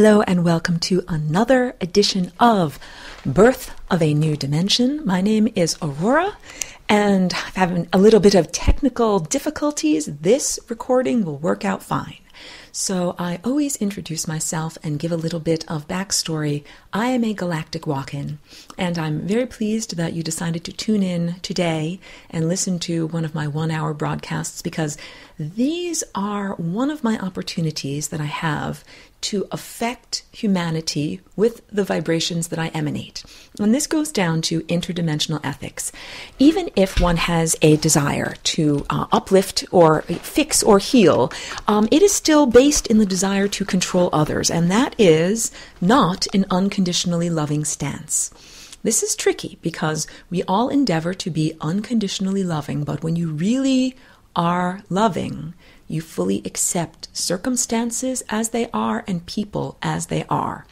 Hello and welcome to another edition of Birth of a New Dimension. My name is Aurora and I'm having a little bit of technical difficulties. This recording will work out fine. So I always introduce myself and give a little bit of backstory. I am a galactic walk-in, and I'm very pleased that you decided to tune in today and listen to one of my 1-hour broadcasts, because these are one of my opportunities that I have to affect humanity with the vibrations that I emanate. And this goes down to interdimensional ethics. Even if one has a desire to uplift or fix or heal, it is still based in the desire to control others, and that is not an unconditionally loving stance. This is tricky because we all endeavor to be unconditionally loving, but when you really are loving, you fully accept circumstances as they are and people as they are.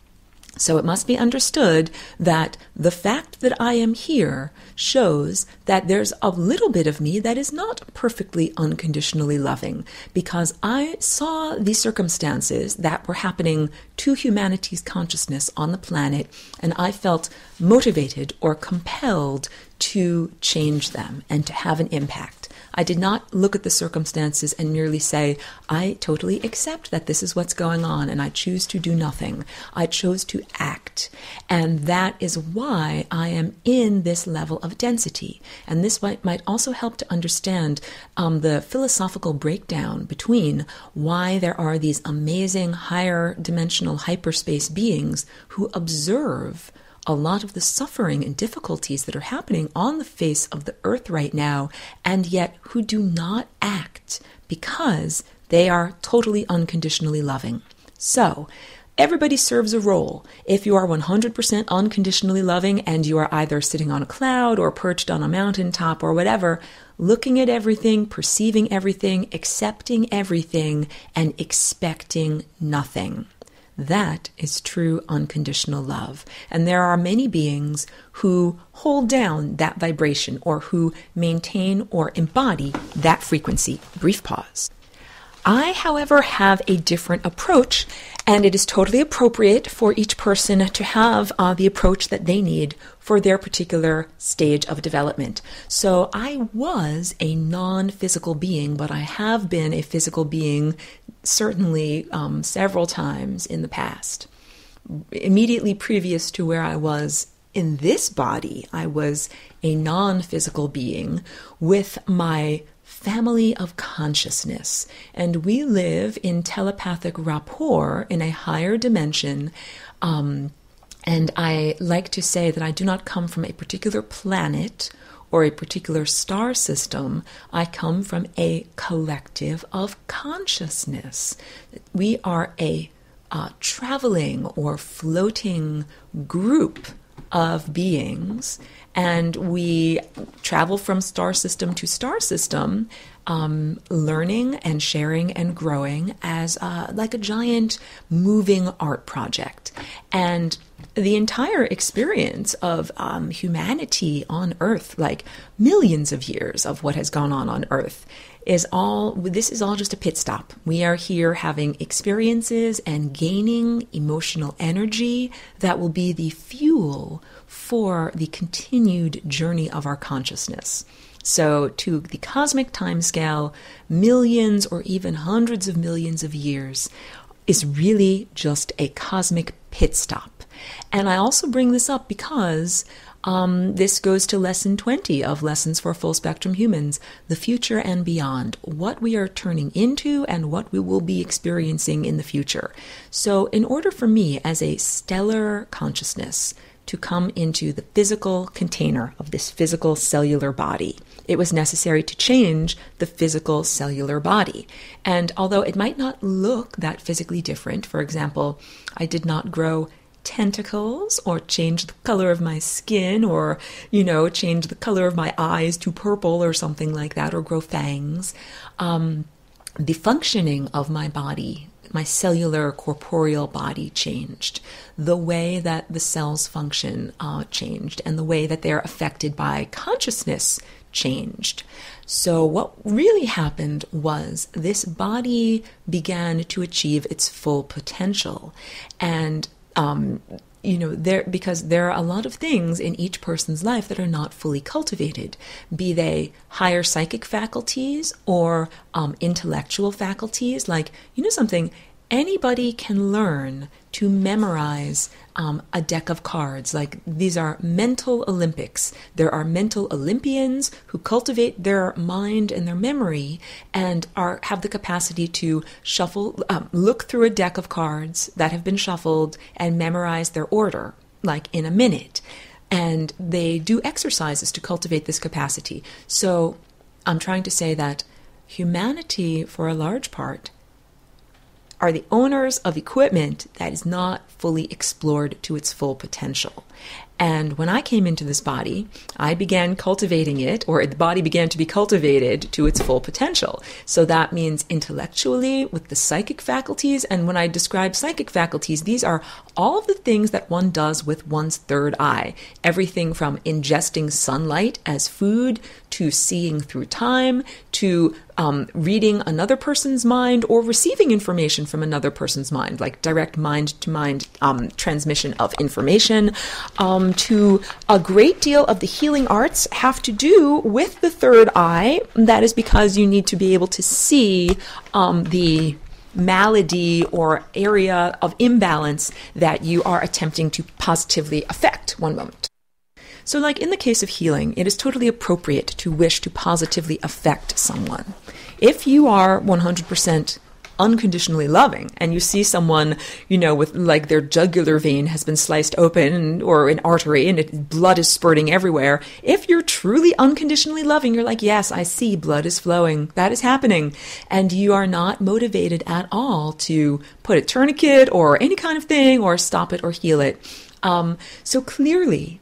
So it must be understood that the fact that I am here shows that there's a little bit of me that is not perfectly unconditionally loving, because I saw the circumstances that were happening to humanity's consciousness on the planet, and I felt motivated or compelled to change them and to have an impact. I did not look at the circumstances and merely say, I totally accept that this is what's going on and I choose to do nothing. I chose to act. And that is why I am in this level of density. And this might also help to understand the philosophical breakdown between why there are these amazing higher dimensional hyperspace beings who observe a lot of the suffering and difficulties that are happening on the face of the earth right now, and yet who do not act because they are totally unconditionally loving. So, everybody serves a role. If you are 100% unconditionally loving and you are either sitting on a cloud or perched on a mountaintop or whatever, looking at everything, perceiving everything, accepting everything, and expecting nothing. That is true unconditional love. And there are many beings who hold down that vibration or who maintain or embody that frequency. Brief pause. I, however, have a different approach, and it is totally appropriate for each person to have the approach that they need for their particular stage of development. So I was a non-physical being, but I have been a physical being certainly several times in the past. Immediately previous to where I was in this body, I was a non-physical being with my family of consciousness, and we live in telepathic rapport in a higher dimension. And I like to say that I do not come from a particular planet or a particular star system. I come from a collective of consciousness. We are a traveling or floating group of beings, and we travel from star system to star system, learning and sharing and growing as like a giant moving art project. And the entire experience of humanity on Earth, like millions of years of what has gone on Earth, this is all just a pit stop. We are here having experiences and gaining emotional energy that will be the fuel for the continued journey of our consciousness. So to the cosmic timescale, millions or even hundreds of millions of years is really just a cosmic pit stop. And I also bring this up because this goes to lesson 20 of Lessons for Full Spectrum Humans, the future and beyond, what we are turning into and what we will be experiencing in the future. So in order for me as a stellar consciousness to come into the physical container of this physical cellular body, it was necessary to change the physical cellular body. And although it might not look that physically different, for example, I did not grow tentacles or change the color of my skin or, change the color of my eyes to purple or something like that, or grow fangs. The functioning of my body, my cellular corporeal body changed. The way that the cells function changed, and the way that they're affected by consciousness changed. So what really happened was this body began to achieve its full potential. And because there are a lot of things in each person's life that are not fully cultivated, be they higher psychic faculties or intellectual faculties. Like, something, anybody can learn to memorize a deck of cards. Like, these are mental Olympics. There are mental Olympians who cultivate their mind and their memory and have the capacity to look through a deck of cards that have been shuffled and memorize their order, like in a minute. And they do exercises to cultivate this capacity. So I'm trying to say that humanity, for a large part, are the owners of equipment that is not fully explored to its full potential. And when I came into this body, I began cultivating it, or the body began to be cultivated to its full potential. So that means intellectually with the psychic faculties. And when I describe psychic faculties, these are all of the things that one does with one's third eye. Everything from ingesting sunlight as food, to seeing through time, to reading another person's mind or receiving information from another person's mind, like direct mind-to-mind transmission of information, to a great deal of the healing arts have to do with the third eye. That is because you need to be able to see the malady or area of imbalance that you are attempting to positively affect. One moment. So like in the case of healing, it is totally appropriate to wish to positively affect someone. If you are 100% unconditionally loving and you see someone, with like their jugular vein has been sliced open or an artery and blood is spurting everywhere, if you're truly unconditionally loving, you're like, yes, I see blood is flowing. That is happening. And you are not motivated at all to put a tourniquet or any kind of thing or stop it or heal it. So clearly,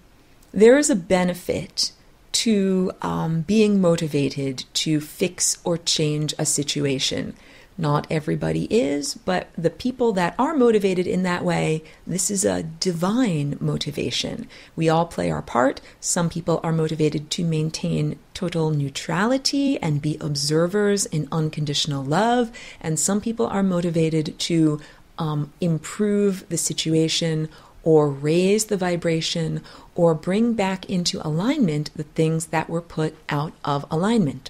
there is a benefit to being motivated to fix or change a situation. Not everybody is, but the people that are motivated in that way, this is a divine motivation. We all play our part. Some people are motivated to maintain total neutrality and be observers in unconditional love, and some people are motivated to improve the situation or raise the vibration, or bring back into alignment the things that were put out of alignment.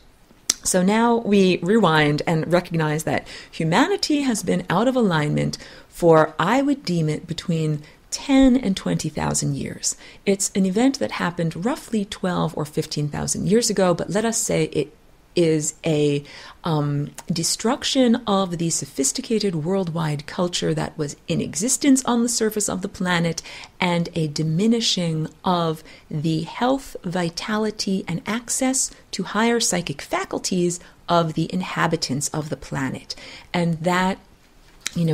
So now we rewind and recognize that humanity has been out of alignment for, I would deem it, between 10 and 20,000 years. It's an event that happened roughly 12 or 15,000 years ago, but let us say it is a destruction of the sophisticated worldwide culture that was in existence on the surface of the planet, and a diminishing of the health, vitality, and access to higher psychic faculties of the inhabitants of the planet. And that,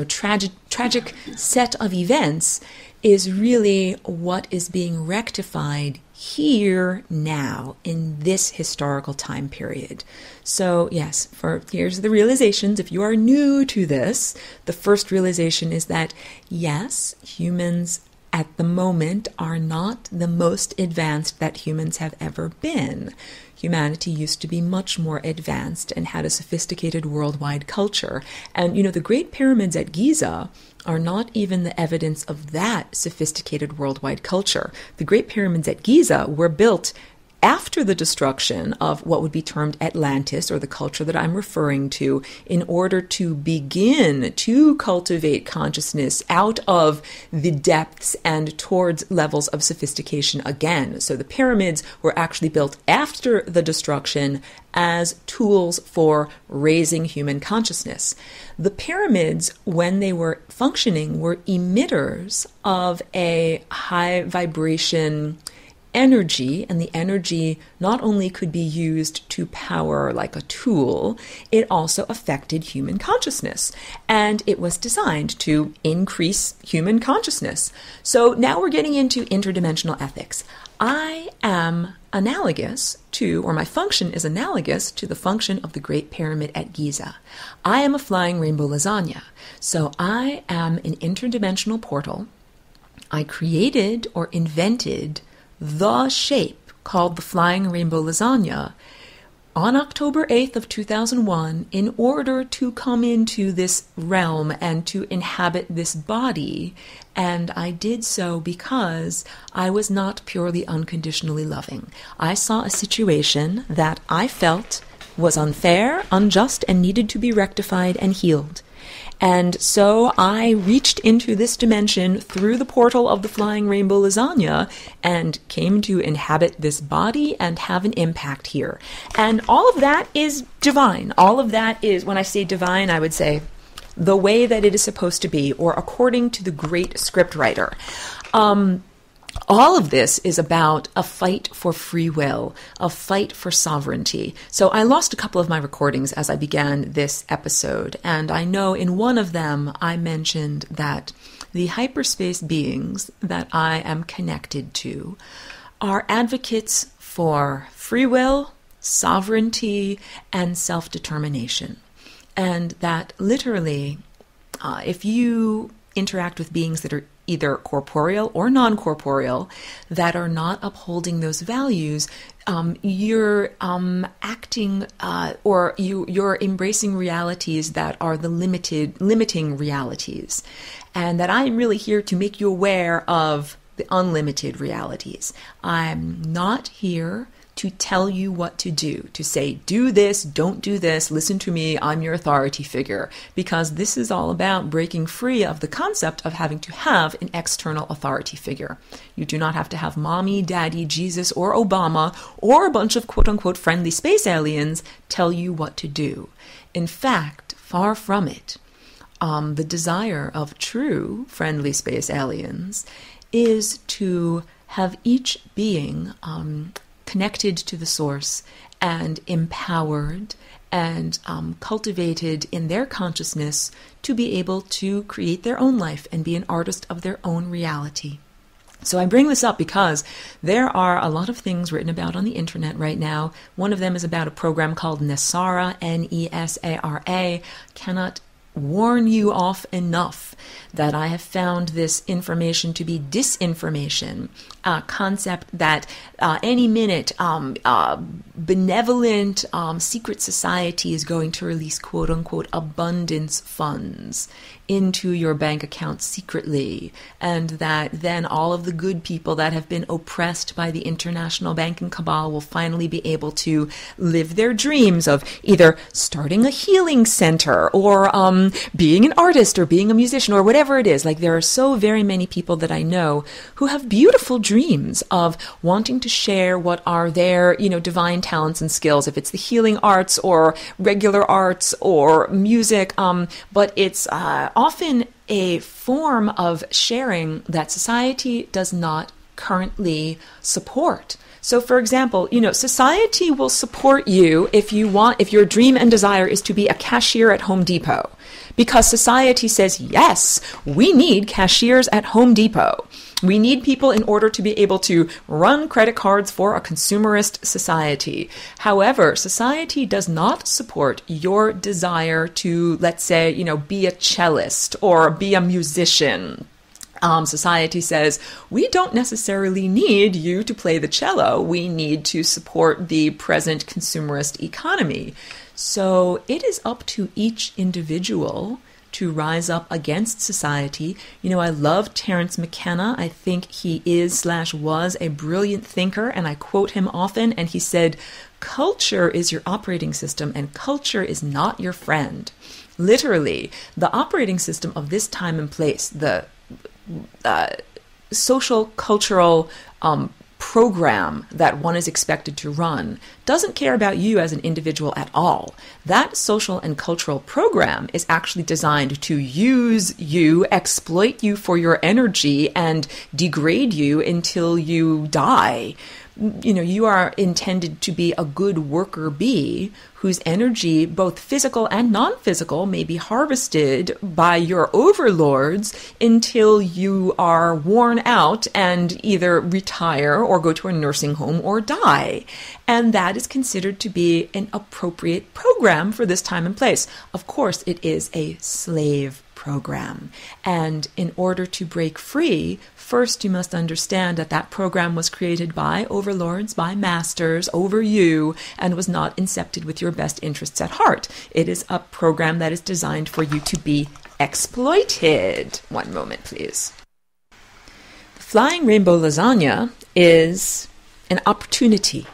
tragic set of events is really what is being rectified here, now, in this historical time period. So yes, here's the realizations. If you are new to this, the first realization is that yes, humans at the moment are not the most advanced that humans have ever been. Humanity used to be much more advanced and had a sophisticated worldwide culture. And, the Great Pyramids at Giza are not even the evidence of that sophisticated worldwide culture. The Great Pyramids at Giza were built after the destruction of what would be termed Atlantis, or the culture that I'm referring to, in order to begin to cultivate consciousness out of the depths and towards levels of sophistication again. So the pyramids were actually built after the destruction as tools for raising human consciousness. The pyramids, when they were functioning, were emitters of a high vibration energy, and the energy not only could be used to power like a tool, it also affected human consciousness. And it was designed to increase human consciousness. So now we're getting into interdimensional ethics. I am analogous to, or my function is analogous to the function of the Great Pyramid at Giza. I am a flying rainbow lasagna. So I am an interdimensional portal. I created or invented the shape called the Flying Rainbow Lasagna on October 8th of 2001 in order to come into this realm and to inhabit this body. And I did so because I was not purely unconditionally loving. I saw a situation that I felt was unfair, unjust, and needed to be rectified and healed. And so I reached into this dimension through the portal of the Flying Rainbow Lasagna and came to inhabit this body and have an impact here. And all of that is divine. All of that is, when I say divine, I would say the way that it is supposed to be, or according to the great scriptwriter. All of this is about a fight for free will, a fight for sovereignty. So I lost a couple of my recordings as I began this episode, and I know in one of them I mentioned that the hyperspace beings that I am connected to are advocates for free will, sovereignty, and self-determination. And that literally, if you interact with beings that are either corporeal or non-corporeal, that are not upholding those values, you're acting or you're embracing realities that are the limiting realities. And that I'm really here to make you aware of the unlimited realities. I'm not here to tell you what to do, to say, do this, don't do this, listen to me, I'm your authority figure, because this is all about breaking free of the concept of having to have an external authority figure. You do not have to have mommy, daddy, Jesus, or Obama, or a bunch of quote-unquote friendly space aliens tell you what to do. In fact, far from it. The desire of true friendly space aliens is to have each being connected to the source and empowered and cultivated in their consciousness to be able to create their own life and be an artist of their own reality. So I bring this up because there are a lot of things written about on the internet right now. One of them is about a program called Nesara, Nesara. Cannot warn you off enough that I have found this information to be disinformation, a concept that any minute benevolent secret society is going to release quote-unquote abundance funds into your bank account secretly, and that then all of the good people that have been oppressed by the international banking cabal will finally be able to live their dreams of either starting a healing center or being an artist or being a musician or whatever it is. Like, there are so very many people that I know who have beautiful dreams of wanting to share what are their, divine talents and skills, if it's the healing arts or regular arts or music, but it's often a form of sharing that society does not currently support. So, for example, society will support you if your dream and desire is to be a cashier at Home Depot, because society says, yes, we need cashiers at Home Depot. We need people in order to be able to run credit cards for a consumerist society. However, society does not support your desire to, let's say, be a cellist or be a musician. Society says, we don't necessarily need you to play the cello. We need to support the present consumerist economy. So it is up to each individual to rise up against society. I love Terence McKenna. I think he is/was a brilliant thinker, and I quote him often, and he said, culture is your operating system and culture is not your friend. Literally, the operating system of this time and place, the social, cultural program that one is expected to run doesn't care about you as an individual at all. That social and cultural program is actually designed to use you, exploit you for your energy, and degrade you until you die. You are intended to be a good worker bee whose energy, both physical and non-physical, may be harvested by your overlords until you are worn out and either retire or go to a nursing home or die. And that is considered to be an appropriate program for this time and place. Of course, it is a slave program. And in order to break free, first you must understand that that program was created by overlords, by masters over you, and was not incepted with your best interests at heart. It is a program that is designed for you to be exploited. One moment, please. The Flying Rainbow Lasagna is an opportunity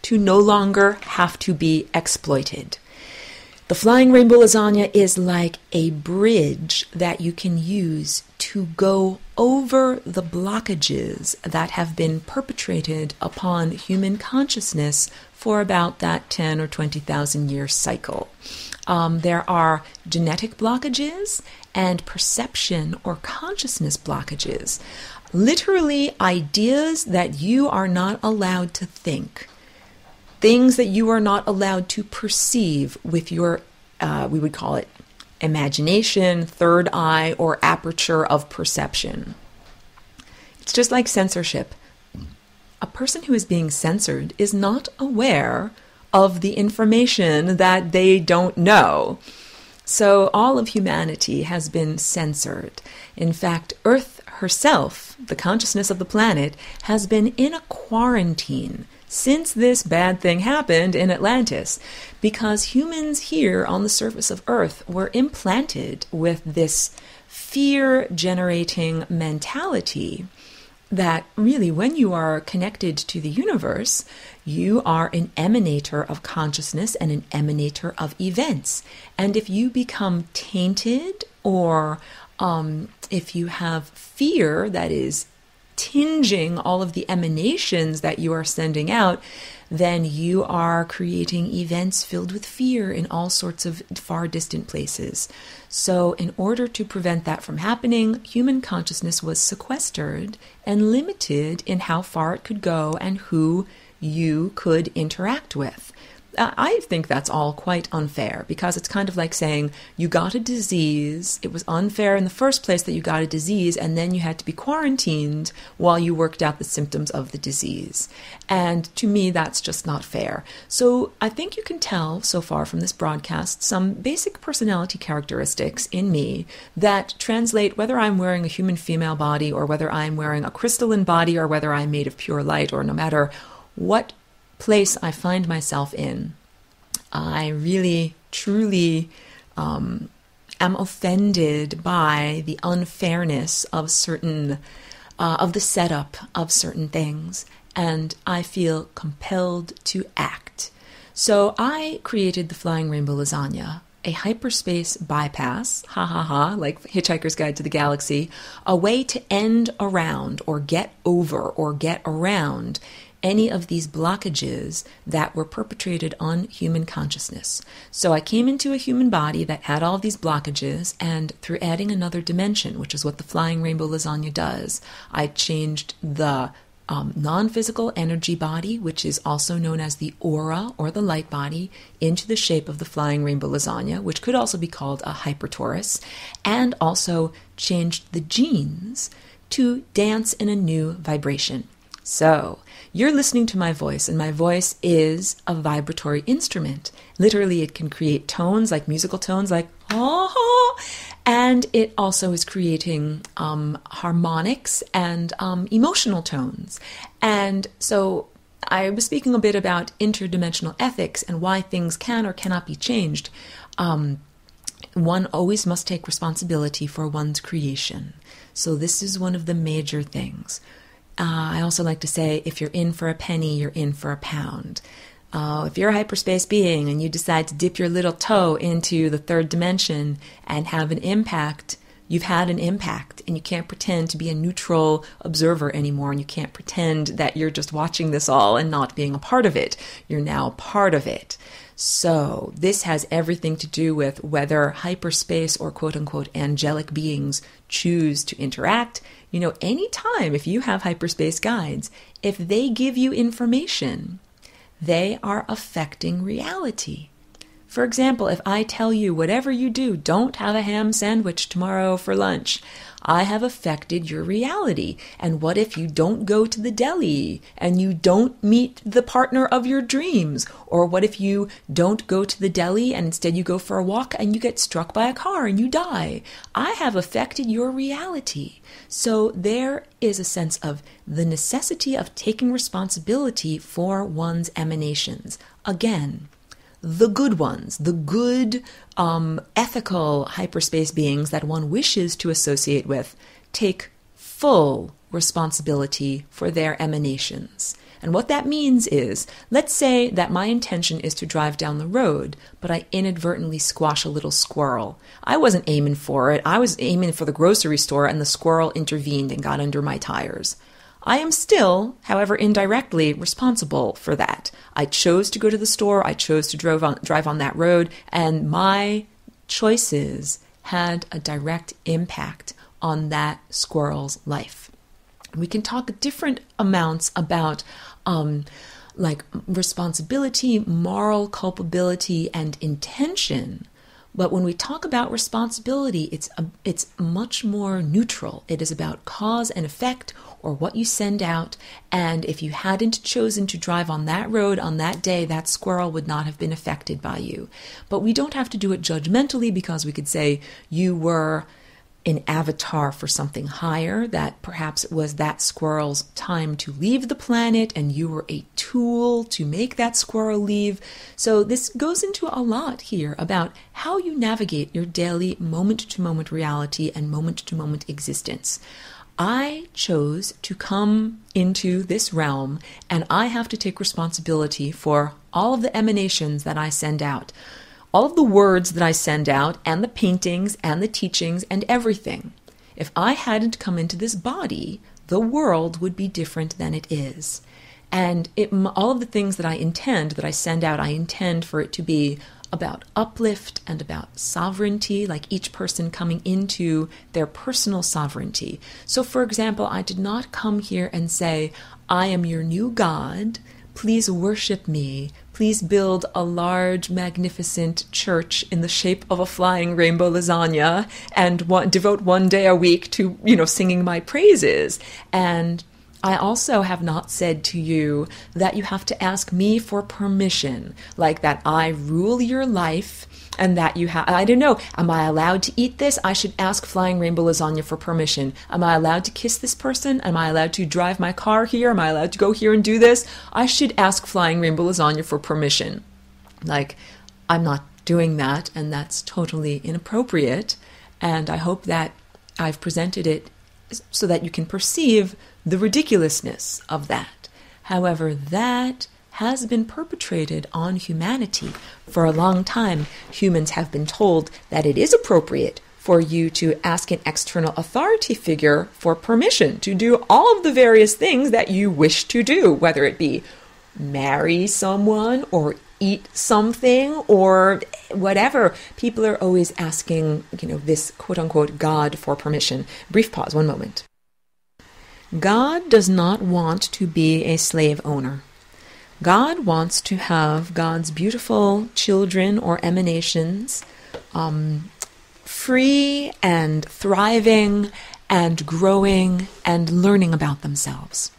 to no longer have to be exploited. The Flying Rainbow Lasagna is like a bridge that you can use to go over the blockages that have been perpetrated upon human consciousness for about that 10 or 20,000 year cycle. There are genetic blockages and perception or consciousness blockages. Literally ideas that you are not allowed to think. Things that you are not allowed to perceive with your, we would call it imagination, third eye, or aperture of perception. It's just like censorship. A person who is being censored is not aware of the information that they don't know. So all of humanity has been censored. In fact, Earth herself, the consciousness of the planet, has been in a quarantine since this bad thing happened in Atlantis, because humans here on the surface of Earth were implanted with this fear-generating mentality that really, when you are connected to the universe, you are an emanator of consciousness and an emanator of events. And if you become tainted, or if you have fear that is tinging all of the emanations that you are sending out, then you are creating events filled with fear in all sorts of far distant places. So in order to prevent that from happening, human consciousness was sequestered and limited in how far it could go and who you could interact with. I think that's all quite unfair, because it's kind of like saying you got a disease. It was unfair in the first place that you got a disease, and then you had to be quarantined while you worked out the symptoms of the disease. And to me, that's just not fair. So I think you can tell so far from this broadcast some basic personality characteristics in me that translate whether I'm wearing a human female body, or whether I'm wearing a crystalline body, or whether I'm made of pure light, or no matter what place I find myself in. I really, truly am offended by the unfairness of certain, of the setup of certain things, and I feel compelled to act. So I created the Flying Rainbow Lasagna, a hyperspace bypass, like Hitchhiker's Guide to the Galaxy, a way to end around, or get over, or get around any of these blockages that were perpetrated on human consciousness. So I came into a human body that had all of these blockages, and through adding another dimension, which is what the Flying Rainbow Lasagna does, I changed the non-physical energy body, which is also known as the aura or the light body, into the shape of the Flying Rainbow Lasagna, which could also be called a hypertorus, and also changed the genes to dance in a new vibration. So, you're listening to my voice, and my voice is a vibratory instrument. Literally, it can create tones, like musical tones, like ah, and it also is creating harmonics and emotional tones. And so, I was speaking a bit about interdimensional ethics and why things can or cannot be changed. One always must take responsibility for one's creation. So this is one of the major things. I also like to say, if you're in for a penny, you're in for a pound. If you're a hyperspace being and you decide to dip your little toe into the third dimension and have an impact, you've had an impact, and you can't pretend to be a neutral observer anymore, and you can't pretend that you're just watching this all and not being a part of it. You're now part of it. So this has everything to do with whether hyperspace or quote-unquote angelic beings choose to interact. You know, anytime if you have hyperspace guides, if they give you information, they are affecting reality. For example, if I tell you, whatever you do, don't have a ham sandwich tomorrow for lunch, I have affected your reality. And what if you don't go to the deli and you don't meet the partner of your dreams? Or what if you don't go to the deli and instead you go for a walk and you get struck by a car and you die? I have affected your reality. So there is a sense of the necessity of taking responsibility for one's emanations. Again, the good ones, the good ethical hyperspace beings that one wishes to associate with, take full responsibility for their emanations. And what that means is, let's say that my intention is to drive down the road, but I inadvertently squash a little squirrel. I wasn't aiming for it. I was aiming for the grocery store, and the squirrel intervened and got under my tires. I am still, however indirectly, responsible for that. I chose to go to the store, I chose to drive on that road, and my choices had a direct impact on that squirrel's life. We can talk different amounts about like responsibility, moral culpability, and intention. But when we talk about responsibility, it's much more neutral. It is about cause and effect, or what you send out. And if you hadn't chosen to drive on that road on that day, that squirrel would not have been affected by you. But we don't have to do it judgmentally, because we could say you were an avatar for something higher, that perhaps it was that squirrel's time to leave the planet and you were a tool to make that squirrel leave. So this goes into a lot here about how you navigate your daily moment-to-moment reality and moment-to-moment existence. I chose to come into this realm, and I have to take responsibility for all of the emanations that I send out. All of the words that I send out, and the paintings, and the teachings, and everything. If I hadn't come into this body, the world would be different than it is. And all of the things that I intend, that I send out, I intend for it to be about uplift and about sovereignty, like each person coming into their personal sovereignty. So, for example, I did not come here and say, I am your new God, please worship me. Please build a large, magnificent church in the shape of a flying rainbow lasagna and devote one day a week to, singing my praises. And I also have not said to you that you have to ask me for permission, like that I rule your life and that you have, I don't know, am I allowed to eat this? I should ask Flying Rainbow Lasagna for permission. Am I allowed to kiss this person? Am I allowed to drive my car here? Am I allowed to go here and do this? I should ask Flying Rainbow Lasagna for permission. Like, I'm not doing that, and that's totally inappropriate. And I hope that I've presented it so that you can perceive the ridiculousness of that. However, that has been perpetrated on humanity. For a long time, humans have been told that it is appropriate for you to ask an external authority figure for permission to do all of the various things that you wish to do, whether it be marry someone or eat something or whatever. People are always asking, this quote-unquote God for permission. Brief pause, one moment. God does not want to be a slave owner. God wants to have God's beautiful children or emanations free and thriving and growing and learning about themselves.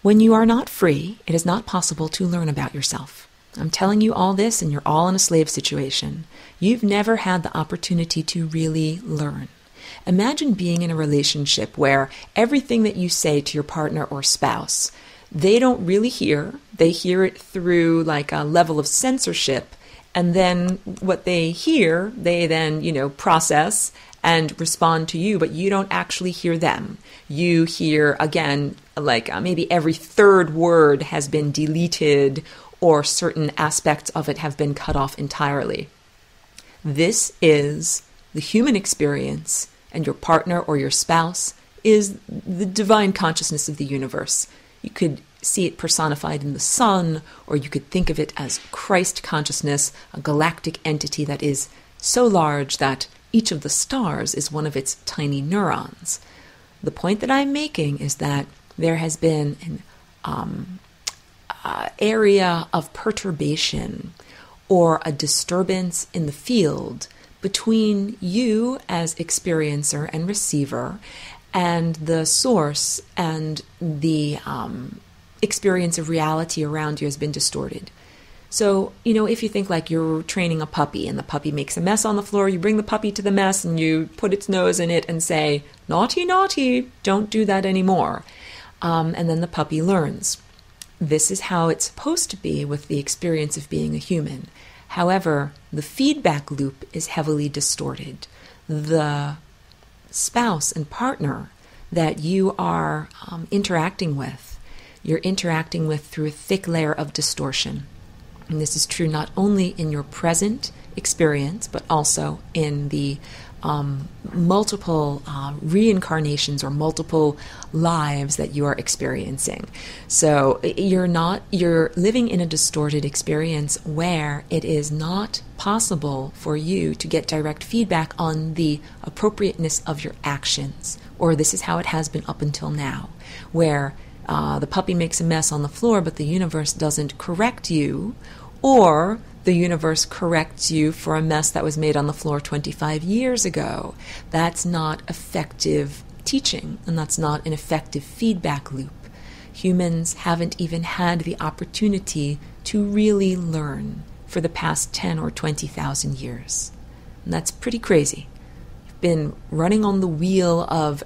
When you are not free, it is not possible to learn about yourself. I'm telling you all this and you're all in a slave situation. You've never had the opportunity to really learn. Imagine being in a relationship where everything that you say to your partner or spouse, they don't really hear. They hear it through like a level of censorship. And then what they hear, they then, process and respond to you, but you don't actually hear them. You hear, again, like maybe every third word has been deleted or certain aspects of it have been cut off entirely. This is the human experience, and your partner or your spouse is the divine consciousness of the universe. You could see it personified in the sun, or you could think of it as Christ consciousness, a galactic entity that is so large that each of the stars is one of its tiny neurons. The point that I'm making is that there has been an area of perturbation or a disturbance in the field between you as experiencer and receiver and the source, and the experience of reality around you has been distorted. So, if you think like you're training a puppy and the puppy makes a mess on the floor, you bring the puppy to the mess and you put its nose in it and say, naughty, naughty, don't do that anymore. And then the puppy learns. This is how it's supposed to be with the experience of being a human. However, the feedback loop is heavily distorted. The spouse and partner that you are interacting with, you're interacting with through a thick layer of distortion. And this is true not only in your present experience, but also in the multiple reincarnations or multiple lives that you are experiencing. So you're living in a distorted experience where it is not possible for you to get direct feedback on the appropriateness of your actions. Or this is how it has been up until now, where the puppy makes a mess on the floor, but the universe doesn't correct you, or the universe corrects you for a mess that was made on the floor 25 years ago. That's not effective teaching, and that's not an effective feedback loop. Humans haven't even had the opportunity to really learn for the past 10 or 20,000 years. And that's pretty crazy. You've been running on the wheel of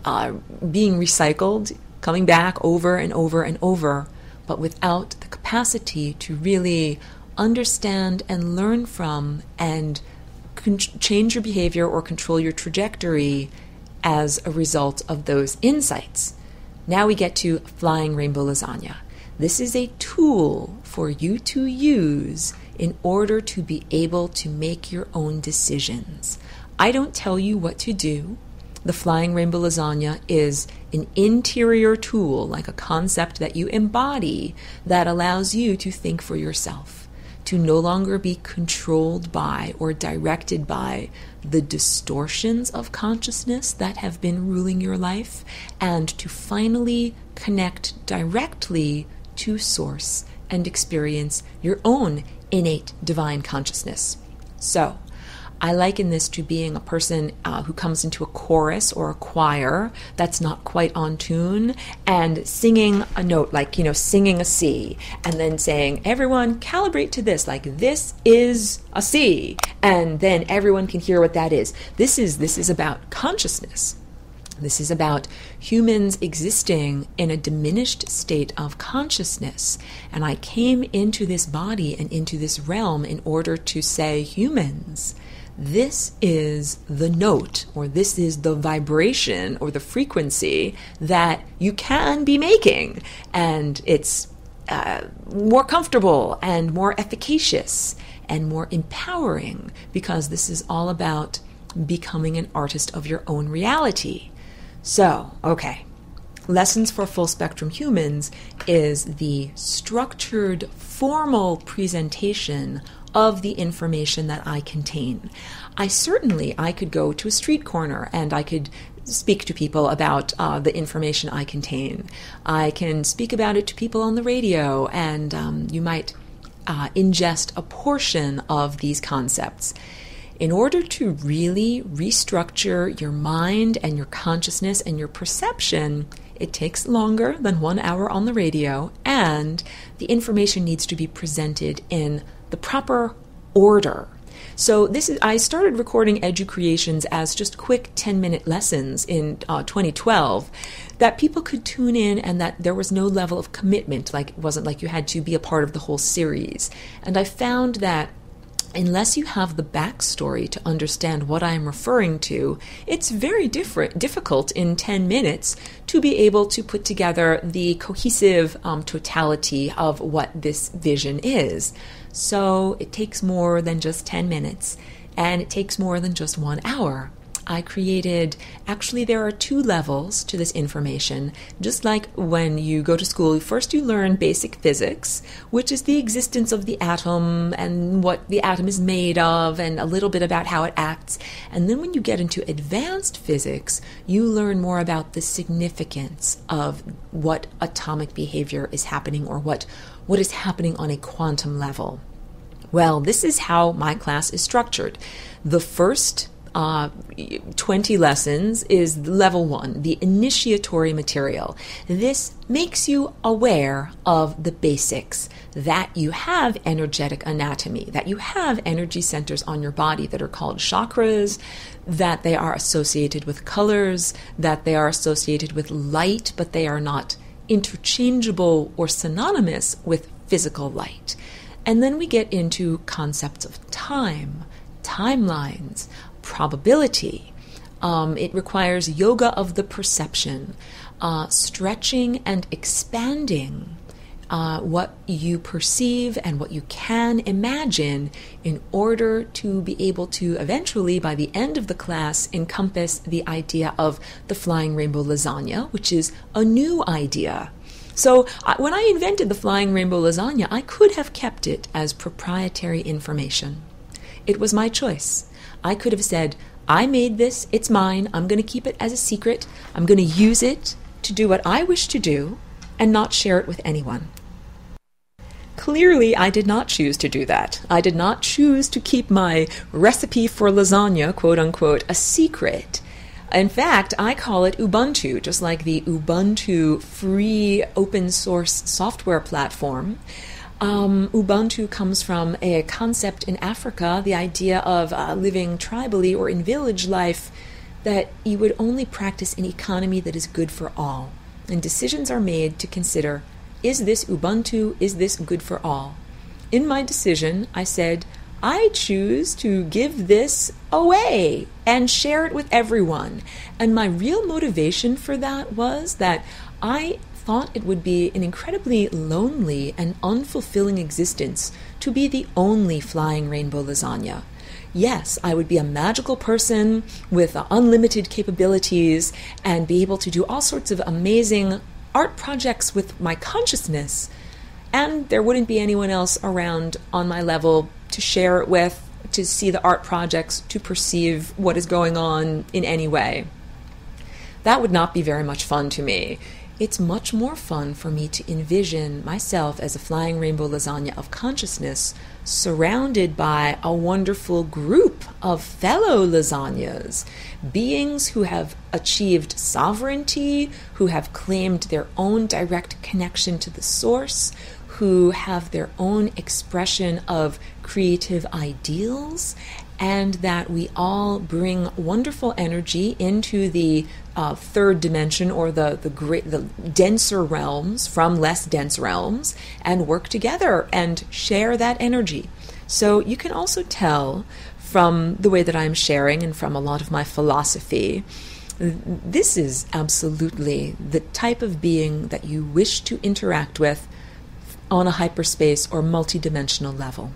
being recycled, coming back over and over and over, but without the capacity to really understand and learn from and change your behavior or control your trajectory as a result of those insights. Now we get to flying rainbow lasagna. This is a tool for you to use in order to be able to make your own decisions. I don't tell you what to do. The flying rainbow lasagna is an interior tool, like a concept that you embody, that allows you to think for yourself, to no longer be controlled by or directed by the distortions of consciousness that have been ruling your life, and to finally connect directly to Source and experience your own innate divine consciousness. So, I liken this to being a person who comes into a chorus or a choir that's not quite on tune and singing a note, like, singing a C, and then saying, everyone calibrate to this, like this is a C, and then everyone can hear what that is. This is about consciousness. This is about humans existing in a diminished state of consciousness. And I came into this body and into this realm in order to say, humans, this is the note, or this is the vibration or the frequency that you can be making. And it's more comfortable and more efficacious and more empowering, because this is all about becoming an artist of your own reality. So, okay. Lessons for Full Spectrum Humans is the structured, formal presentation of the information that I contain. I could go to a street corner and I could speak to people about the information I contain. I can speak about it to people on the radio, and you might ingest a portion of these concepts. In order to really restructure your mind and your consciousness and your perception, it takes longer than 1 hour on the radio, and the information needs to be presented in the proper order. So I started recording Edu-Creations as just quick 10-minute lessons in 2012 that people could tune in, and that there was no level of commitment. Like, it wasn't like you had to be a part of the whole series. And I found that unless you have the backstory to understand what I'm referring to, it's very difficult in 10 minutes to be able to put together the cohesive totality of what this vision is. So it takes more than just 10 minutes, and it takes more than just 1 hour. Actually there are 2 levels to this information. Just like when you go to school, first you learn basic physics, which is the existence of the atom and what the atom is made of and a little bit about how it acts. And then when you get into advanced physics, you learn more about the significance of what atomic behavior is happening, or what is happening on a quantum level. Well, this is how my class is structured. The first 20 lessons is level 1, the initiatory material. This makes you aware of the basics, that you have energetic anatomy, that you have energy centers on your body that are called chakras, that they are associated with colors, that they are associated with light, but they are not interchangeable or synonymous with physical light. And then we get into concepts of time, timelines, probability. It requires yoga of the perception, stretching and expanding what you perceive and what you can imagine in order to be able to eventually, by the end of the class, encompass the idea of the flying rainbow lasagna, which is a new idea. So when I invented the flying rainbow lasagna, I could have kept it as proprietary information. It was my choice. I could have said, I made this, it's mine, I'm going to keep it as a secret, I'm going to use it to do what I wish to do and not share it with anyone. Clearly, I did not choose to do that. I did not choose to keep my recipe for lasagna, quote unquote, a secret. In fact, I call it Ubuntu, just like the Ubuntu free open source software platform. Ubuntu comes from a concept in Africa, the idea of living tribally or in village life, that you would only practice an economy that is good for all. And decisions are made to consider, is this Ubuntu, is this good for all? In my decision, I said, I choose to give this away and share it with everyone. And my real motivation for that was that I thought it would be an incredibly lonely and unfulfilling existence to be the only flying rainbow lasagna. Yes, I would be a magical person with unlimited capabilities and be able to do all sorts of amazing art projects with my consciousness, and there wouldn't be anyone else around on my level to share it with, to see the art projects, to perceive what is going on in any way. That would not be very much fun to me. It's much more fun for me to envision myself as a flying rainbow lasagna of consciousness, surrounded by a wonderful group of fellow lasagnas, beings who have achieved sovereignty, who have claimed their own direct connection to the source, who have their own expression of creative ideals, and that we all bring wonderful energy into the third dimension, or the denser realms from less dense realms, and work together and share that energy. So you can also tell from the way that I'm sharing and from a lot of my philosophy, this is absolutely the type of being that you wish to interact with on a hyperspace or multidimensional level.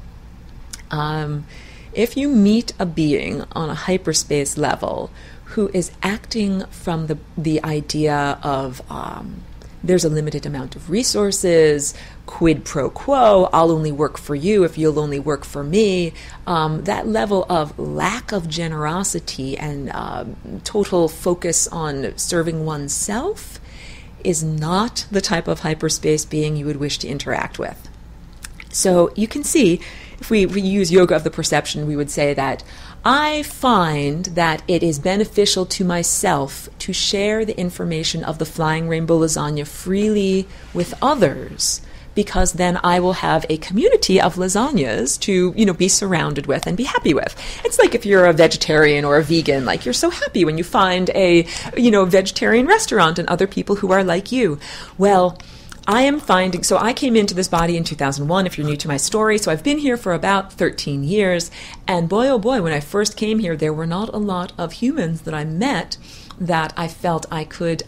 If you meet a being on a hyperspace level who is acting from the idea of there's a limited amount of resources, quid pro quo, I'll only work for you if you'll only work for me, that level of lack of generosity and total focus on serving oneself is not the type of hyperspace being you would wish to interact with. So you can see, if we use yoga of the perception, we would say that I find that it is beneficial to myself to share the information of the flying rainbow lasagna freely with others, because then I will have a community of lasagnas to, be surrounded with and be happy with. It's like if you're a vegetarian or a vegan, like you're so happy when you find a, vegetarian restaurant and other people who are like you. Well, I am finding, so I came into this body in 2001, if you're new to my story, so I've been here for about 13 years, and boy, oh boy, when I first came here, there were not a lot of humans that I met that I felt I could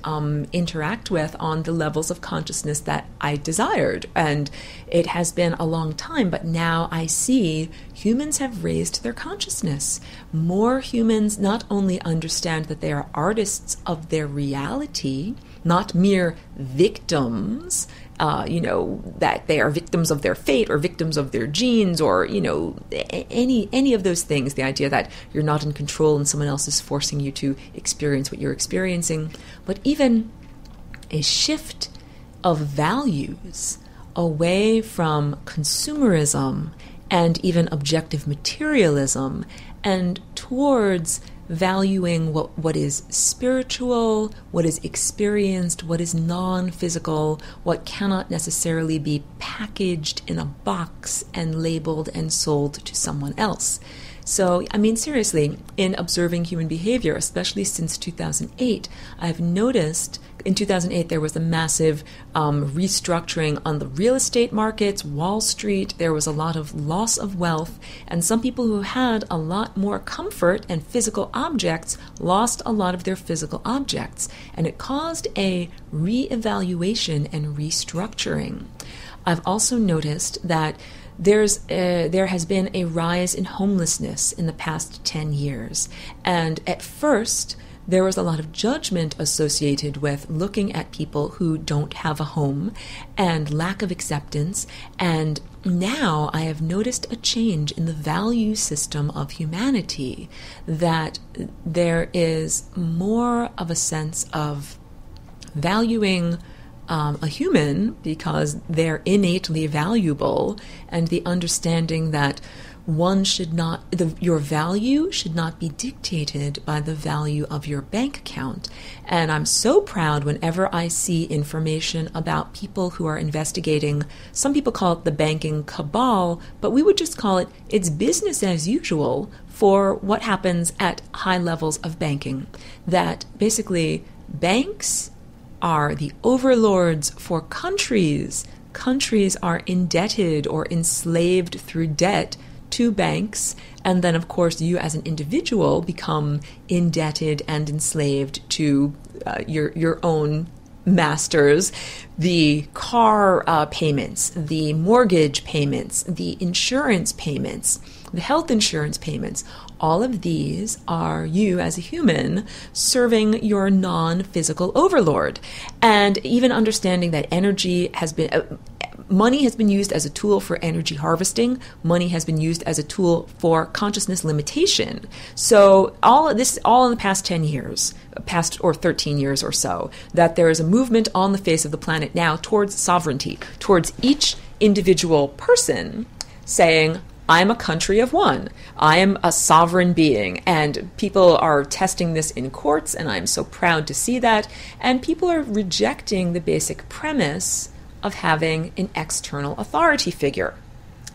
interact with on the levels of consciousness that I desired. And it has been a long time, but now I see humans have raised their consciousness. More humans not only understand that they are artists of their reality, not mere victims, that they are victims of their fate or victims of their genes or, any of those things, the idea that you're not in control and someone else is forcing you to experience what you're experiencing, but even a shift of values away from consumerism and even objective materialism, and towards valuing what is spiritual, what is experienced, what is non-physical, what cannot necessarily be packaged in a box and labeled and sold to someone else. So, I mean, seriously, in observing human behavior, especially since 2008, I've noticed in 2008 there was a massive restructuring on the real estate markets, Wall Street. There was a lot of loss of wealth, and some people who had a lot more comfort and physical objects lost a lot of their physical objects, and it caused a reevaluation and restructuring. I've also noticed that there has been a rise in homelessness in the past 10 years. And at first, there was a lot of judgment associated with looking at people who don't have a home and lack of acceptance. And now I have noticed a change in the value system of humanity, that there is more of a sense of valuing a human because they're innately valuable, and the understanding that your value should not be dictated by the value of your bank account. And I'm so proud whenever I see information about people who are investigating, some people call it the banking cabal, but we would just call it's business as usual for what happens at high levels of banking. That basically banks are the overlords for countries. Countries are indebted or enslaved through debt to banks, and then of course you as an individual become indebted and enslaved to your own masters. The car payments, the mortgage payments, the insurance payments, the health insurance payments, all of these are you as a human serving your non-physical overlord. And even understanding that money has been used as a tool for energy harvesting. Money has been used as a tool for consciousness limitation. So all in the past 10 years, or 13 years or so, that there is a movement on the face of the planet now towards sovereignty, towards each individual person saying, I'm a country of one. I am a sovereign being. And people are testing this in courts, and I'm so proud to see that. And people are rejecting the basic premise of having an external authority figure.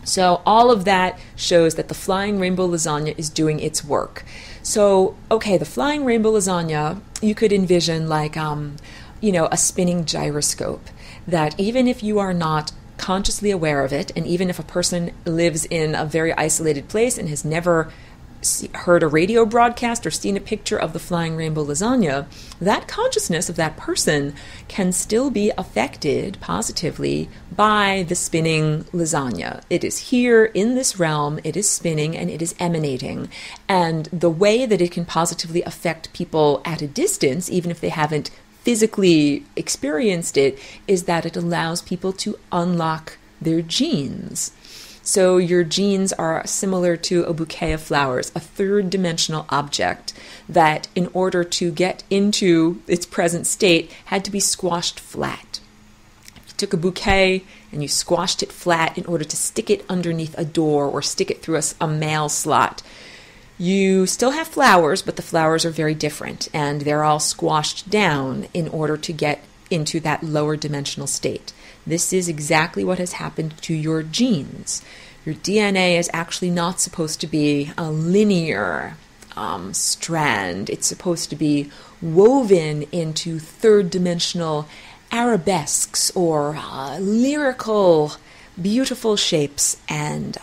So all of that shows that the flying rainbow lasagna is doing its work. So, okay, the flying rainbow lasagna, you could envision like, a spinning gyroscope, that even if you are not consciously aware of it, and even if a person lives in a very isolated place and has never heard a radio broadcast or seen a picture of the flying rainbow lasagna, that consciousness of that person can still be affected positively by the spinning lasagna. It is here in this realm, it is spinning, and it is emanating. And the way that it can positively affect people at a distance, even if they haven't physically experienced it, is that it allows people to unlock their genes. So your genes are similar to a bouquet of flowers, a third-dimensional object that, in order to get into its present state, had to be squashed flat. You took a bouquet and you squashed it flat in order to stick it underneath a door or stick it through a mail slot. You still have flowers, but the flowers are very different, and they're all squashed down in order to get into that lower dimensional state. This is exactly what has happened to your genes. Your DNA is actually not supposed to be a linear strand. It's supposed to be woven into third-dimensional arabesques or lyrical, beautiful shapes, and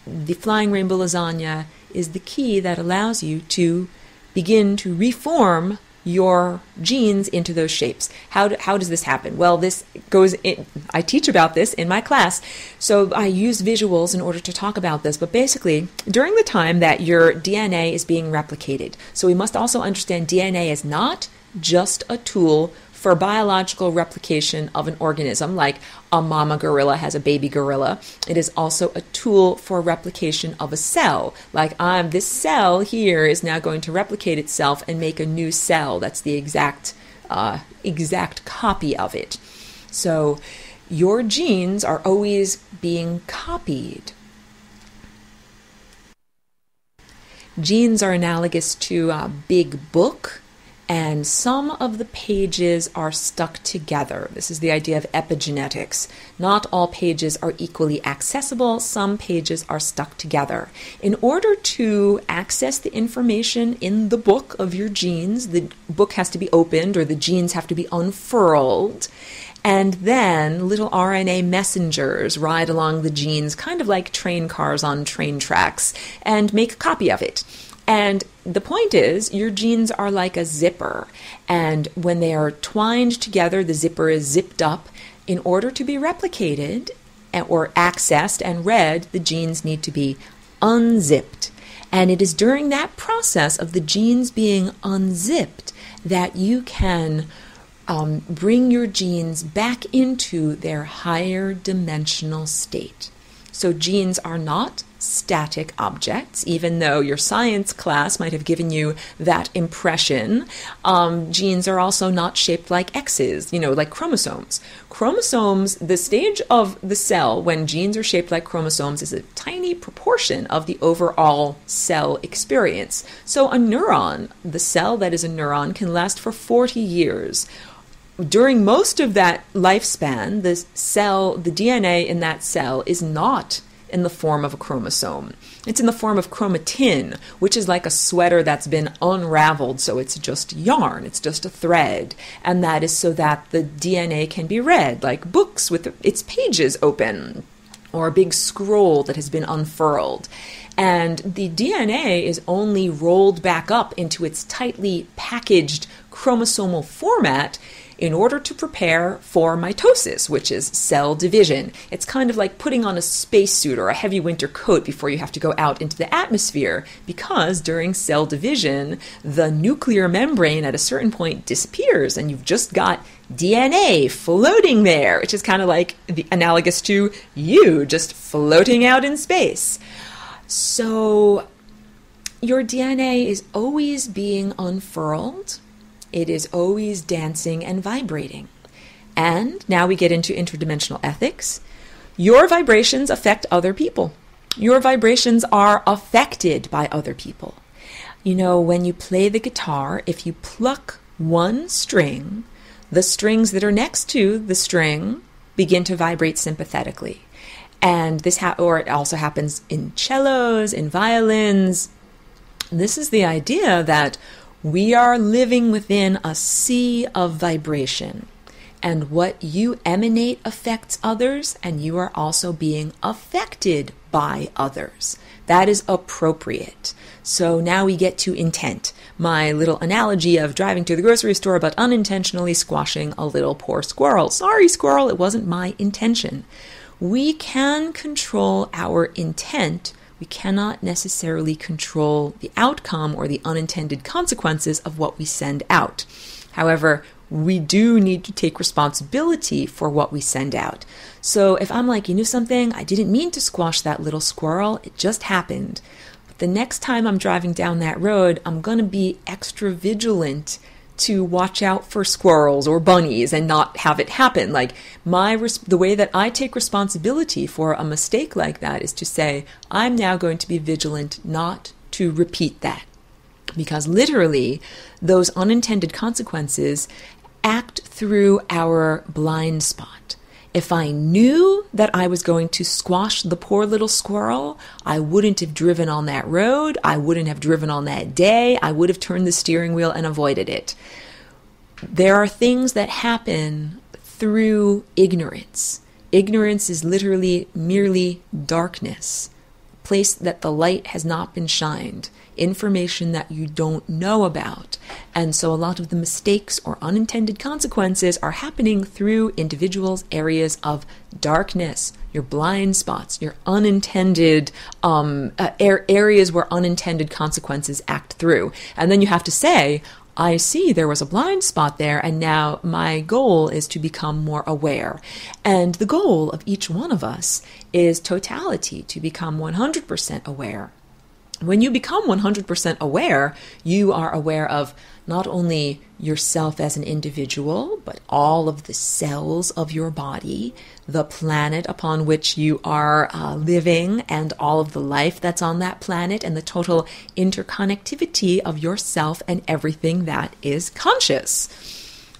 the flying rainbow lasagna is the key that allows you to begin to reform your genes into those shapes. How does this happen? Well, this goes in, I teach about this in my class, so I use visuals in order to talk about this, but basically, during the time that your DNA is being replicated, so we must also understand DNA is not just a tool for biological replication of an organism, like a mama gorilla has a baby gorilla. It is also a tool for replication of a cell. Like this cell here is now going to replicate itself and make a new cell. That's the exact copy of it. So your genes are always being copied. Genes are analogous to a big book, and some of the pages are stuck together. This is the idea of epigenetics. Not all pages are equally accessible. Some pages are stuck together. In order to access the information in the book of your genes, the book has to be opened or the genes have to be unfurled. And then little RNA messengers ride along the genes, kind of like train cars on train tracks, and make a copy of it. And the point is, your genes are like a zipper. And when they are twined together, the zipper is zipped up. In order to be replicated or accessed and read, the genes need to be unzipped. And it is during that process of the genes being unzipped that you can bring your genes back into their higher dimensional state. So genes are not static objects, even though your science class might have given you that impression. Genes are also not shaped like X's, like chromosomes. Chromosomes, the stage of the cell when genes are shaped like chromosomes is a tiny proportion of the overall cell experience. So a neuron, the cell that is a neuron, can last for 40 years. During most of that lifespan, the DNA in that cell is not in the form of a chromosome. It's in the form of chromatin, which is like a sweater that's been unraveled, so it's just yarn, it's just a thread. And that is so that the DNA can be read, like books with its pages open, or a big scroll that has been unfurled. And the DNA is only rolled back up into its tightly packaged chromosomal format in order to prepare for mitosis, which is cell division. It's kind of like putting on a spacesuit or a heavy winter coat before you have to go out into the atmosphere, because during cell division, the nuclear membrane at a certain point disappears and you've just got DNA floating there, which is kind of like analogous to you just floating out in space. So your DNA is always being unfurled. It is always dancing and vibrating. And now we get into interdimensional ethics. Your vibrations affect other people. Your vibrations are affected by other people. When you play the guitar, if you pluck one string, the strings that are next to the string begin to vibrate sympathetically. And this or it also happens in cellos, in violins. This is the idea that we are living within a sea of vibration, and what you emanate affects others, and you are also being affected by others. That is appropriate. So now we get to intent. My little analogy of driving to the grocery store but unintentionally squashing a little poor squirrel. Sorry, squirrel, it wasn't my intention. We can control our intent. We cannot necessarily control the outcome or the unintended consequences of what we send out. However, we do need to take responsibility for what we send out. So if I'm like, something, I didn't mean to squash that little squirrel, it just happened. But the next time I'm driving down that road, I'm going to be extra vigilant to watch out for squirrels or bunnies and not have it happen. Like the way that I take responsibility for a mistake like that is to say, I'm now going to be vigilant not to repeat that. Because literally, those unintended consequences act through our blind spot. If I knew that I was going to squash the poor little squirrel, I wouldn't have driven on that road. I wouldn't have driven on that day. I would have turned the steering wheel and avoided it. There are things that happen through ignorance. Ignorance is literally merely darkness, a place that the light has not been shined, information that you don't know about. And so a lot of the mistakes or unintended consequences are happening through individuals' areas of darkness, your blind spots, your unintended areas where unintended consequences act through. And then you have to say, I see there was a blind spot there, and now my goal is to become more aware. And the goal of each one of us is totality, to become 100% aware. When you become 100% aware, you are aware of not only yourself as an individual, but all of the cells of your body, the planet upon which you are living, and all of the life that's on that planet, and the total interconnectivity of yourself and everything that is conscious.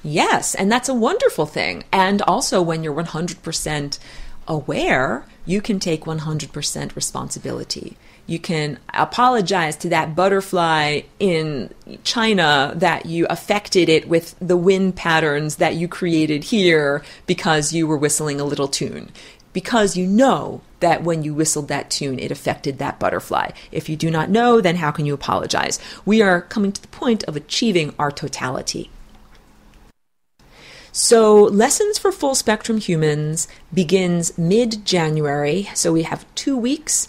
Yes, and that's a wonderful thing. And also, when you're 100% aware, you can take 100% responsibility. You can apologize to that butterfly in China that you affected it with the wind patterns that you created here because you were whistling a little tune. Because you know that when you whistled that tune, it affected that butterfly. If you do not know, then how can you apologize? We are coming to the point of achieving our totality. So Lessons for Full Spectrum Humans begins mid-January. So we have 2 weeks.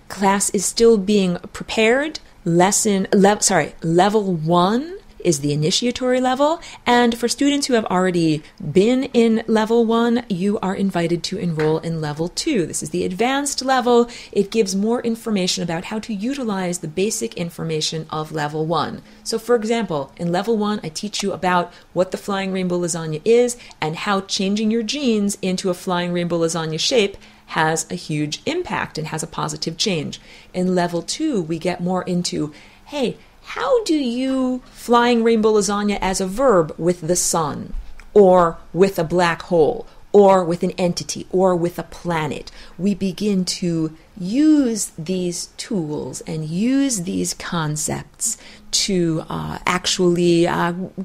Class is still being prepared. Level 1 is the initiatory level. And for students who have already been in level 1, you are invited to enroll in level 2. This is the advanced level. It gives more information about how to utilize the basic information of level 1. So for example, in level 1, I teach you about what the flying rainbow lasagna is and how changing your genes into a flying rainbow lasagna shape has a huge impact and has a positive change. In level 2, we get more into, hey, how do you flying rainbow lasagna as a verb with the sun, or with a black hole, or with an entity, or with a planet? We begin to use these tools and use these concepts to actually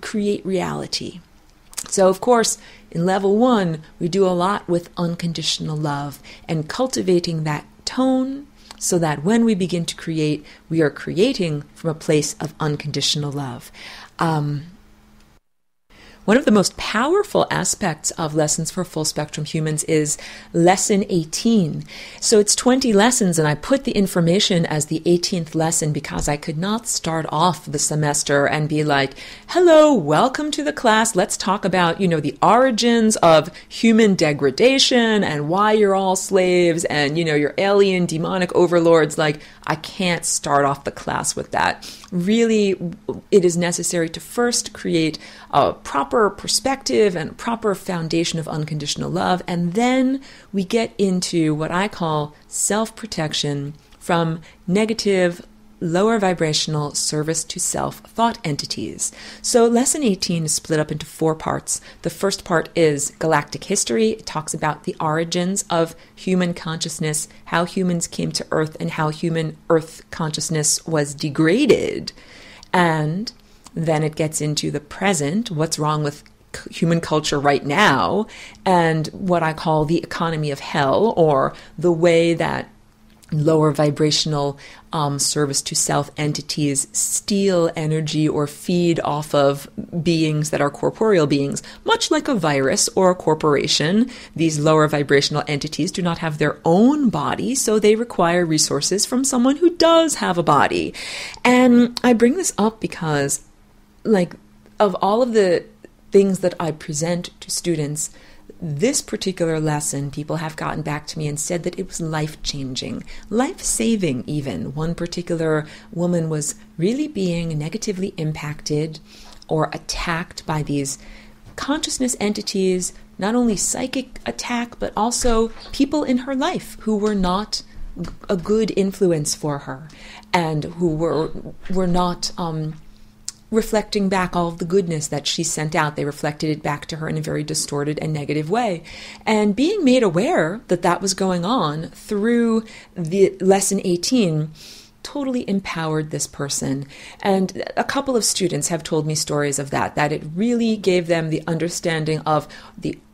create reality. So, of course, in level 1, we do a lot with unconditional love and cultivating that tone so that when we begin to create, we are creating from a place of unconditional love. One of the most powerful aspects of Lessons for Full Spectrum Humans is Lesson 18. So it's 20 lessons, and I put the information as the 18th lesson because I could not start off the semester and be like, hello, welcome to the class. Let's talk about, the origins of human degradation and why you're all slaves and, your alien demonic overlords. Like, I can't start off the class with that. Really, it is necessary to first create a proper perspective and proper foundation of unconditional love, and then we get into what I call self-protection from negative, lower vibrational service to self thought entities. So lesson 18 is split up into 4 parts. The first part is galactic history. It talks about the origins of human consciousness, how humans came to Earth, and how human Earth consciousness was degraded. And then it gets into the present, what's wrong with human culture right now, and what I call the economy of hell, or the way that lower vibrational service to self entities steal energy or feed off of beings that are corporeal beings. Much like a virus or a corporation, these lower vibrational entities do not have their own body, so they require resources from someone who does have a body. And I bring this up because, of all of the things that I present to students, this particular lesson, people have gotten back to me and said that it was life-changing, life-saving even. One particular woman was really being negatively impacted or attacked by these consciousness entities, not only psychic attack, but also people in her life who were not a good influence for her and who were not reflecting back all of the goodness that she sent out. They reflected it back to her in a very distorted and negative way. And being made aware that that was going on through the lesson 18 totally empowered this person. And a couple of students have told me stories of that it really gave them the understanding of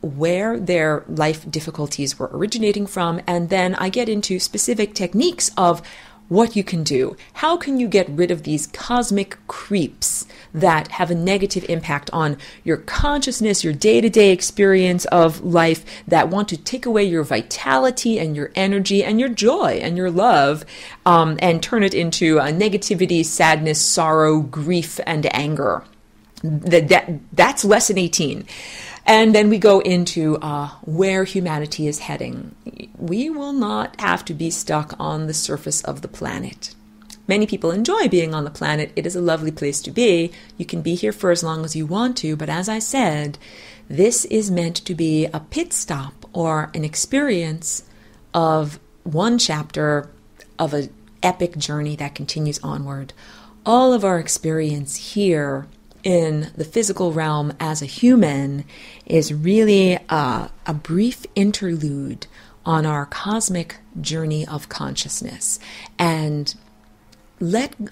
where their life difficulties were originating from. And then I get into specific techniques of what you can do. How can you get rid of these cosmic creeps that have a negative impact on your consciousness, your day-to-day experience of life, that want to take away your vitality and your energy and your joy and your love, and turn it into a negativity, sadness, sorrow, grief, and anger? That's lesson 18. And then we go into where humanity is heading. We will not have to be stuck on the surface of the planet. Many people enjoy being on the planet. It is a lovely place to be. You can be here for as long as you want to, but as I said, this is meant to be a pit stop or an experience of one chapter of an epic journey that continues onward. All of our experience here in the physical realm as a human is really a brief interlude on our cosmic journey of consciousness. And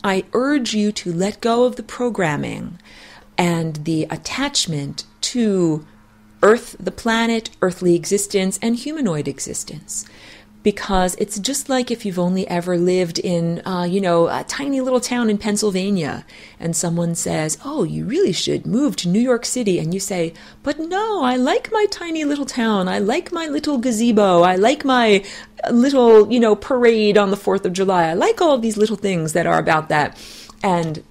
I urge you to let go of the programming and the attachment to Earth, the planet, earthly existence, and humanoid existence. Because it's just like if you've only ever lived in, a tiny little town in Pennsylvania, and someone says, oh, you really should move to New York City. And you say, but no, I like my tiny little town. I like my little gazebo. I like my little, parade on the 4th of July. I like all of these little things that are about that. And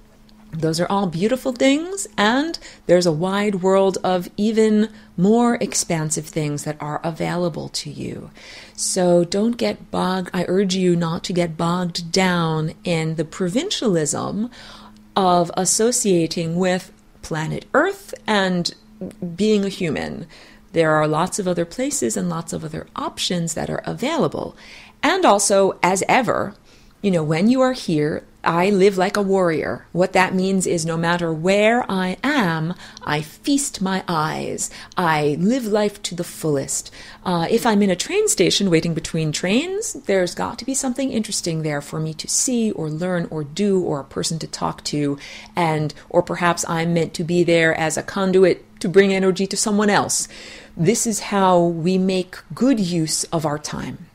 those are all beautiful things, and there's a wide world of even more expansive things that are available to you. So don't get bogged. I urge you not to get bogged down in the provincialism of associating with planet Earth and being a human. There are lots of other places and lots of other options that are available. And also, as ever, when you are here, I live like a warrior. What that means is no matter where I am, I feast my eyes. I live life to the fullest. If I'm in a train station waiting between trains, there's got to be something interesting there for me to see or learn or do, or a person to talk to, or perhaps I'm meant to be there as a conduit to bring energy to someone else. This is how we make good use of our time.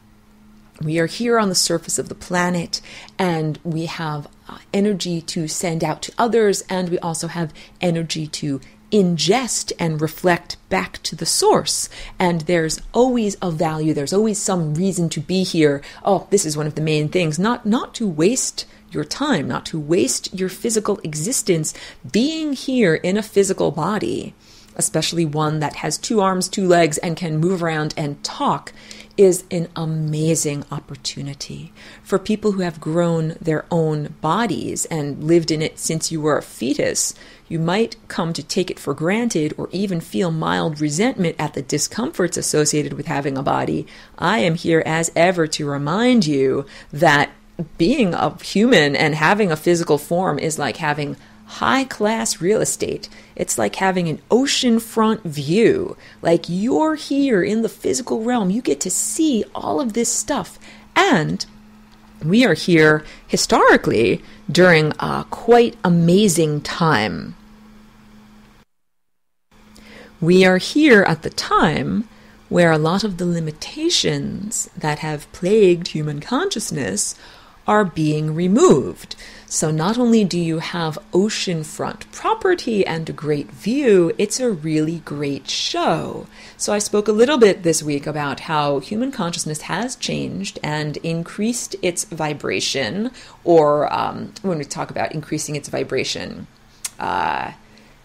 We are here on the surface of the planet, and we have energy to send out to others, and we also have energy to ingest and reflect back to the source. And there's always a value. There's always some reason to be here. Oh, this is one of the main things. Not to waste your time, not to waste your physical existence being here in a physical body, especially one that has 2 arms, 2 legs, and can move around and talk, is an amazing opportunity. For people who have grown their own bodies and lived in it since you were a fetus, you might come to take it for granted or even feel mild resentment at the discomforts associated with having a body. I am here as ever to remind you that being a human and having a physical form is like having high-class real estate. It's like having an oceanfront view. Like you're here in the physical realm. You get to see all of this stuff. And we are here historically during a quite amazing time. We are here at the time where a lot of the limitations that have plagued human consciousness are being removed. So not only do you have oceanfront property and a great view, it's a really great show. So I spoke a little bit this week about how human consciousness has changed and increased its vibration, or when we talk about increasing its vibration,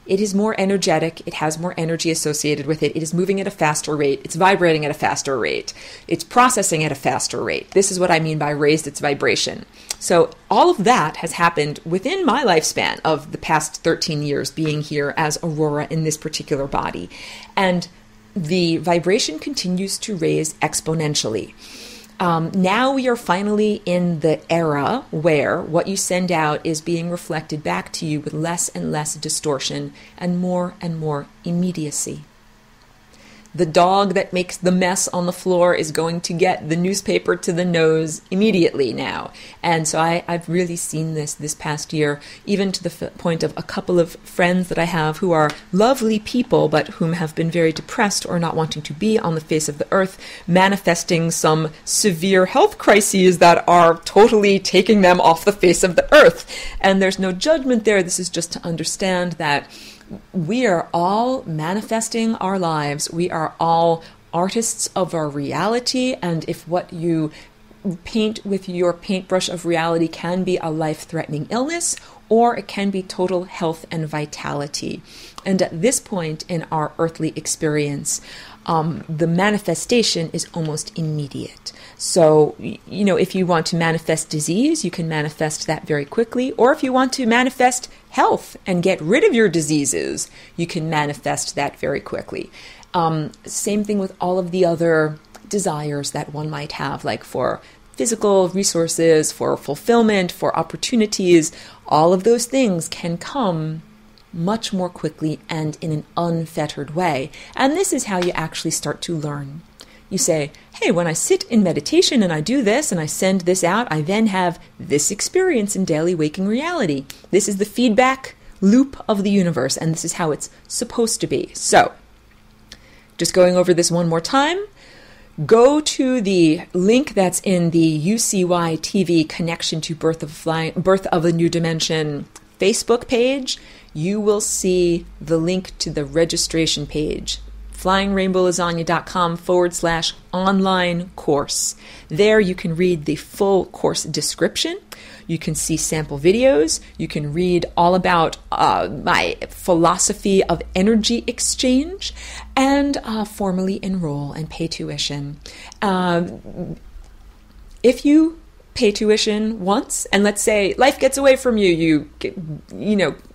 it is more energetic. It has more energy associated with it. It is moving at a faster rate. It's vibrating at a faster rate. It's processing at a faster rate. This is what I mean by raised its vibration. So all of that has happened within my lifespan of the past 13 years being here as Aurora in this particular body. And the vibration continues to raise exponentially. Now we are finally in the era where what you send out is being reflected back to you with less and less distortion and more immediacy. The dog that makes the mess on the floor is going to get the newspaper to the nose immediately now. And so I've really seen this past year, even to the point of a couple of friends that I have who are lovely people, but whom have been very depressed or not wanting to be on the face of the earth, manifesting some severe health crises that are totally taking them off the face of the earth. And there's no judgment there. This is just to understand that we are all manifesting our lives. We are all artists of our reality. And if what you paint with your paintbrush of reality can be a life-threatening illness, or it can be total health and vitality. And at this point in our earthly experience, the manifestation is almost immediate. So, if you want to manifest disease, you can manifest that very quickly. Or if you want to manifest health and get rid of your diseases, you can manifest that very quickly. Same thing with all of the other desires that one might have, like for physical resources, for fulfillment, for opportunities. All of those things can come much more quickly and in an unfettered way. And this is how you actually start to learn. You say, hey, when I sit in meditation and I do this and I send this out, I then have this experience in daily waking reality. This is the feedback loop of the universe, and this is how it's supposed to be. So, just going over this one more time, go to the link that's in the UCY TV Connection to Birth of a New Dimension Facebook page. You will see the link to the registration page, flyingrainbowlasagna.com/online course. There you can read the full course description. You can see sample videos. You can read all about my philosophy of energy exchange and formally enroll and pay tuition. If you pay tuition once, and let's say life gets away from you,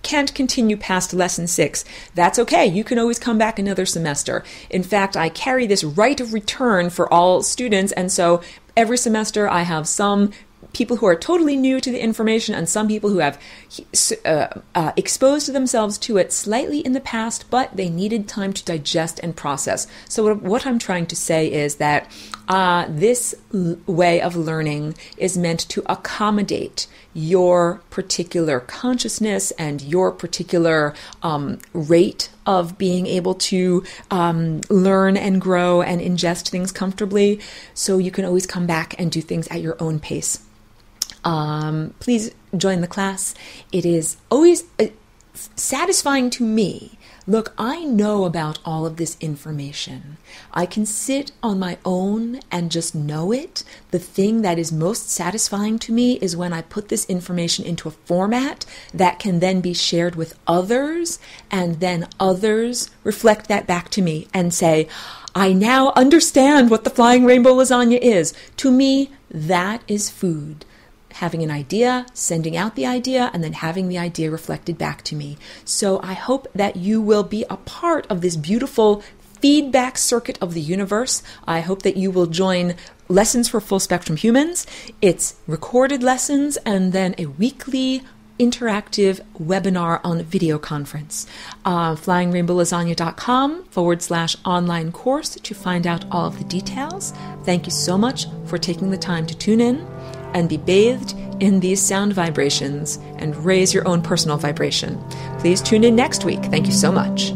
can't continue past lesson 6, that's okay. You can always come back another semester. In fact, I carry this right of return for all students, and so every semester I have some people who are totally new to the information and some people who have exposed themselves to it slightly in the past, but they needed time to digest and process. So what I'm trying to say is that this way of learning is meant to accommodate your particular consciousness and your particular rate of being able to learn and grow and ingest things comfortably, so you can always come back and do things at your own pace. Please join the class. It is always satisfying to me. Look, I know about all of this information. I can sit on my own and just know it. The thing that is most satisfying to me is when I put this information into a format that can then be shared with others, and then others reflect that back to me and say, I now understand what the Flying Rainbow Lasagna is. To me, that is food. Having an idea, sending out the idea, and then having the idea reflected back to me. So I hope that you will be a part of this beautiful feedback circuit of the universe. I hope that you will join Lessons for Full Spectrum Humans. It's recorded lessons and then a weekly interactive webinar on video conference. flyingrainbowlasagna.com/online course to find out all of the details. Thank you so much for taking the time to tune in and be bathed in these sound vibrations and raise your own personal vibration. Please tune in next week. Thank you so much.